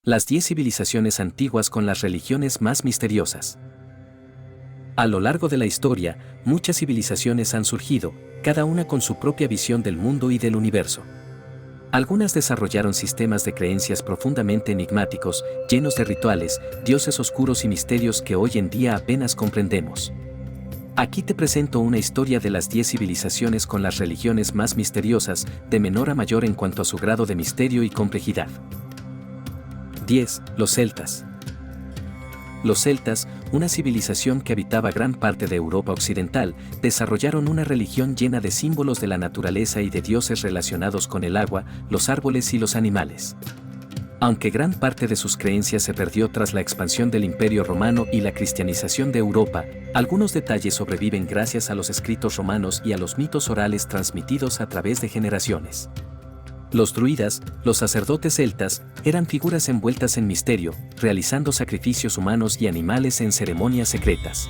Las 10 civilizaciones antiguas con las religiones más misteriosas. A lo largo de la historia, muchas civilizaciones han surgido, cada una con su propia visión del mundo y del universo. Algunas desarrollaron sistemas de creencias profundamente enigmáticos, llenos de rituales, dioses oscuros y misterios que hoy en día apenas comprendemos. Aquí te presento una historia de las 10 civilizaciones con las religiones más misteriosas, de menor a mayor en cuanto a su grado de misterio y complejidad. 10. Los celtas. Los celtas, una civilización que habitaba gran parte de Europa occidental, desarrollaron una religión llena de símbolos de la naturaleza y de dioses relacionados con el agua, los árboles y los animales. Aunque gran parte de sus creencias se perdió tras la expansión del Imperio Romano y la cristianización de Europa, algunos detalles sobreviven gracias a los escritos romanos y a los mitos orales transmitidos a través de generaciones. Los druidas, los sacerdotes celtas, eran figuras envueltas en misterio, realizando sacrificios humanos y animales en ceremonias secretas.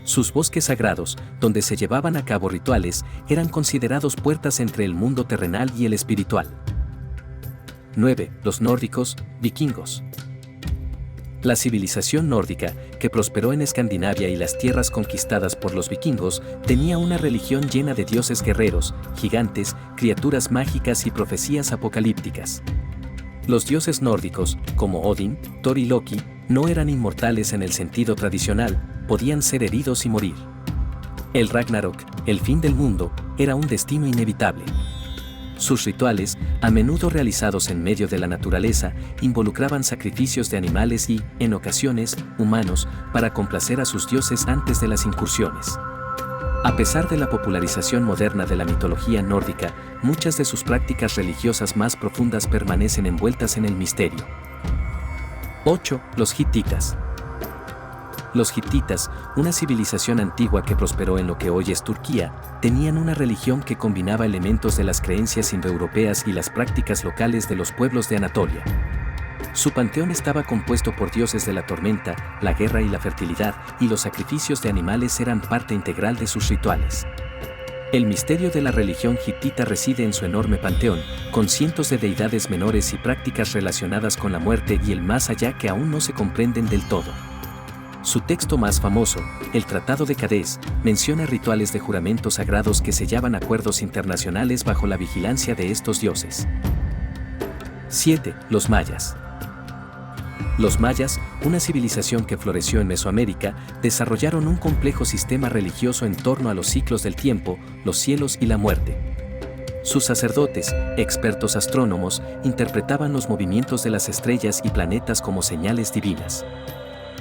Sus bosques sagrados, donde se llevaban a cabo rituales, eran considerados puertas entre el mundo terrenal y el espiritual. 9. Los nórdicos, vikingos. La civilización nórdica, que prosperó en Escandinavia y las tierras conquistadas por los vikingos, tenía una religión llena de dioses guerreros, gigantes, criaturas mágicas y profecías apocalípticas. Los dioses nórdicos, como Odín, Thor y Loki, no eran inmortales en el sentido tradicional, podían ser heridos y morir. El Ragnarok, el fin del mundo, era un destino inevitable. Sus rituales, a menudo realizados en medio de la naturaleza, involucraban sacrificios de animales y, en ocasiones, humanos, para complacer a sus dioses antes de las incursiones. A pesar de la popularización moderna de la mitología nórdica, muchas de sus prácticas religiosas más profundas permanecen envueltas en el misterio. 8. Los hititas. Los hititas, una civilización antigua que prosperó en lo que hoy es Turquía, tenían una religión que combinaba elementos de las creencias indoeuropeas y las prácticas locales de los pueblos de Anatolia. Su panteón estaba compuesto por dioses de la tormenta, la guerra y la fertilidad, y los sacrificios de animales eran parte integral de sus rituales. El misterio de la religión hitita reside en su enorme panteón, con cientos de deidades menores y prácticas relacionadas con la muerte y el más allá que aún no se comprenden del todo. Su texto más famoso, el Tratado de Cadés, menciona rituales de juramentos sagrados que sellaban acuerdos internacionales bajo la vigilancia de estos dioses. 7. Los mayas. Los mayas, una civilización que floreció en Mesoamérica, desarrollaron un complejo sistema religioso en torno a los ciclos del tiempo, los cielos y la muerte. Sus sacerdotes, expertos astrónomos, interpretaban los movimientos de las estrellas y planetas como señales divinas.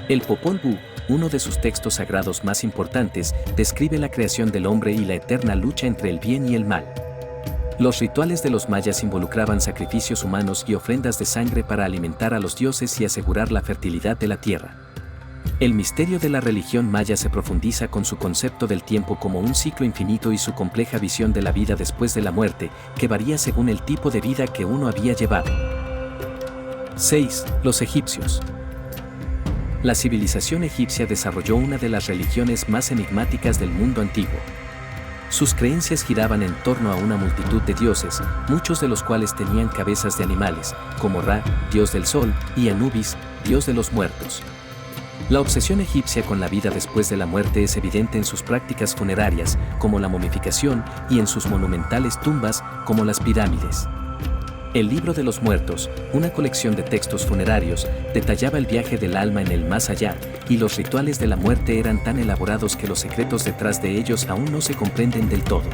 El Popol Vuh, uno de sus textos sagrados más importantes, describe la creación del hombre y la eterna lucha entre el bien y el mal. Los rituales de los mayas involucraban sacrificios humanos y ofrendas de sangre para alimentar a los dioses y asegurar la fertilidad de la tierra. El misterio de la religión maya se profundiza con su concepto del tiempo como un ciclo infinito y su compleja visión de la vida después de la muerte, que varía según el tipo de vida que uno había llevado. 6. Los egipcios. La civilización egipcia desarrolló una de las religiones más enigmáticas del mundo antiguo. Sus creencias giraban en torno a una multitud de dioses, muchos de los cuales tenían cabezas de animales, como Ra, dios del sol, y Anubis, dios de los muertos. La obsesión egipcia con la vida después de la muerte es evidente en sus prácticas funerarias, como la momificación, y en sus monumentales tumbas, como las pirámides. El Libro de los Muertos, una colección de textos funerarios, detallaba el viaje del alma en el más allá, y los rituales de la muerte eran tan elaborados que los secretos detrás de ellos aún no se comprenden del todo.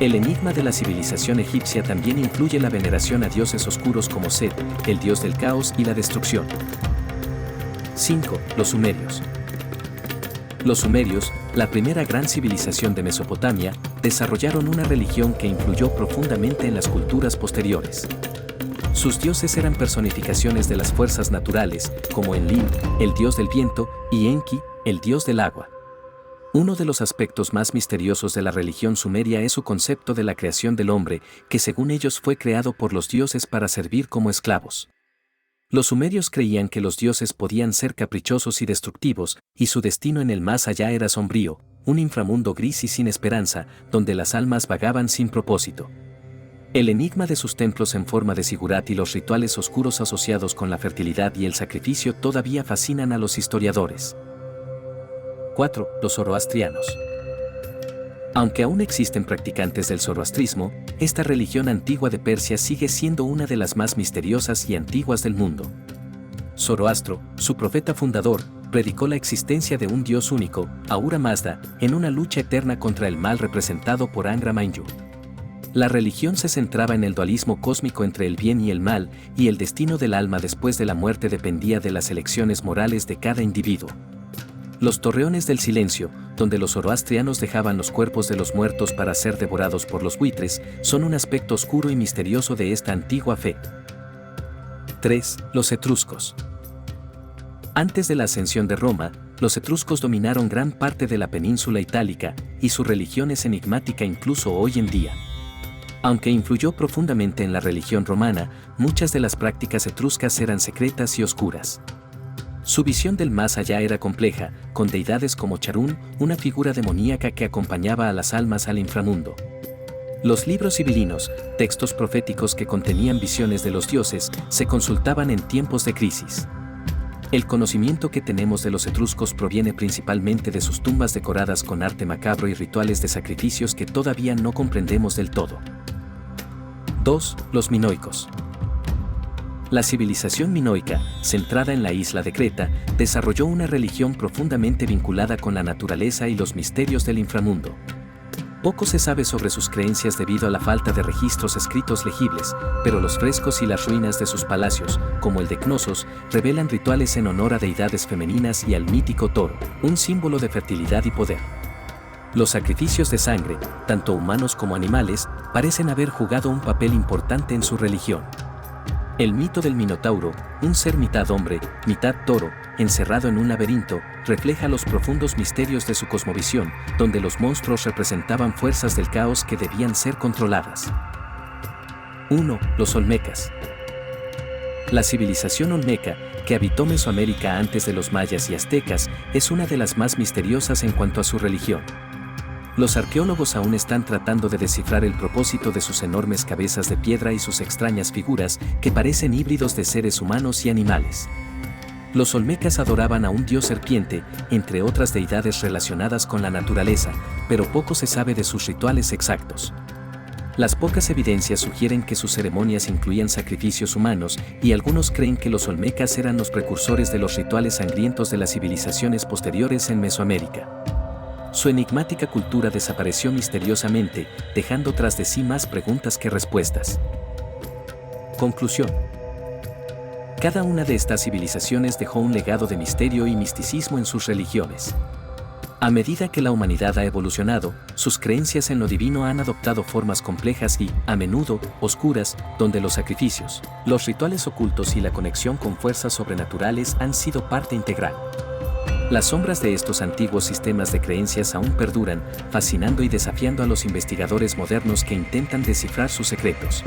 El enigma de la civilización egipcia también incluye la veneración a dioses oscuros como Set, el dios del caos y la destrucción. 5. Los sumerios. Los sumerios, la primera gran civilización de Mesopotamia, desarrollaron una religión que influyó profundamente en las culturas posteriores. Sus dioses eran personificaciones de las fuerzas naturales, como Enlil, el dios del viento, y Enki, el dios del agua. Uno de los aspectos más misteriosos de la religión sumeria es su concepto de la creación del hombre, que según ellos fue creado por los dioses para servir como esclavos. Los sumerios creían que los dioses podían ser caprichosos y destructivos, y su destino en el más allá era sombrío, un inframundo gris y sin esperanza, donde las almas vagaban sin propósito. El enigma de sus templos en forma de zigurat y los rituales oscuros asociados con la fertilidad y el sacrificio todavía fascinan a los historiadores. 4. Los zoroastrianos. Aunque aún existen practicantes del zoroastrismo, esta religión antigua de Persia sigue siendo una de las más misteriosas y antiguas del mundo. Zoroastro, su profeta fundador, predicó la existencia de un Dios único, Ahura Mazda, en una lucha eterna contra el mal representado por Angra Mainyu. La religión se centraba en el dualismo cósmico entre el bien y el mal, y el destino del alma después de la muerte dependía de las elecciones morales de cada individuo. Los torreones del silencio, donde los zoroastrianos dejaban los cuerpos de los muertos para ser devorados por los buitres, son un aspecto oscuro y misterioso de esta antigua fe. 3. Los etruscos. Antes de la ascensión de Roma, los etruscos dominaron gran parte de la península itálica, y su religión es enigmática incluso hoy en día. Aunque influyó profundamente en la religión romana, muchas de las prácticas etruscas eran secretas y oscuras. Su visión del más allá era compleja, con deidades como Charún, una figura demoníaca que acompañaba a las almas al inframundo. Los libros sibilinos, textos proféticos que contenían visiones de los dioses, se consultaban en tiempos de crisis. El conocimiento que tenemos de los etruscos proviene principalmente de sus tumbas decoradas con arte macabro y rituales de sacrificios que todavía no comprendemos del todo. 2. Los minoicos. La civilización minoica, centrada en la isla de Creta, desarrolló una religión profundamente vinculada con la naturaleza y los misterios del inframundo. Poco se sabe sobre sus creencias debido a la falta de registros escritos legibles, pero los frescos y las ruinas de sus palacios, como el de Cnosos, revelan rituales en honor a deidades femeninas y al mítico toro, un símbolo de fertilidad y poder. Los sacrificios de sangre, tanto humanos como animales, parecen haber jugado un papel importante en su religión. El mito del Minotauro, un ser mitad hombre, mitad toro, encerrado en un laberinto, refleja los profundos misterios de su cosmovisión, donde los monstruos representaban fuerzas del caos que debían ser controladas. 1. Los olmecas. La civilización olmeca, que habitó Mesoamérica antes de los mayas y aztecas, es una de las más misteriosas en cuanto a su religión. Los arqueólogos aún están tratando de descifrar el propósito de sus enormes cabezas de piedra y sus extrañas figuras, que parecen híbridos de seres humanos y animales. Los olmecas adoraban a un dios serpiente, entre otras deidades relacionadas con la naturaleza, pero poco se sabe de sus rituales exactos. Las pocas evidencias sugieren que sus ceremonias incluían sacrificios humanos, y algunos creen que los olmecas eran los precursores de los rituales sangrientos de las civilizaciones posteriores en Mesoamérica. Su enigmática cultura desapareció misteriosamente, dejando tras de sí más preguntas que respuestas. Conclusión. Cada una de estas civilizaciones dejó un legado de misterio y misticismo en sus religiones. A medida que la humanidad ha evolucionado, sus creencias en lo divino han adoptado formas complejas y, a menudo, oscuras, donde los sacrificios, los rituales ocultos y la conexión con fuerzas sobrenaturales han sido parte integral. Las sombras de estos antiguos sistemas de creencias aún perduran, fascinando y desafiando a los investigadores modernos que intentan descifrar sus secretos.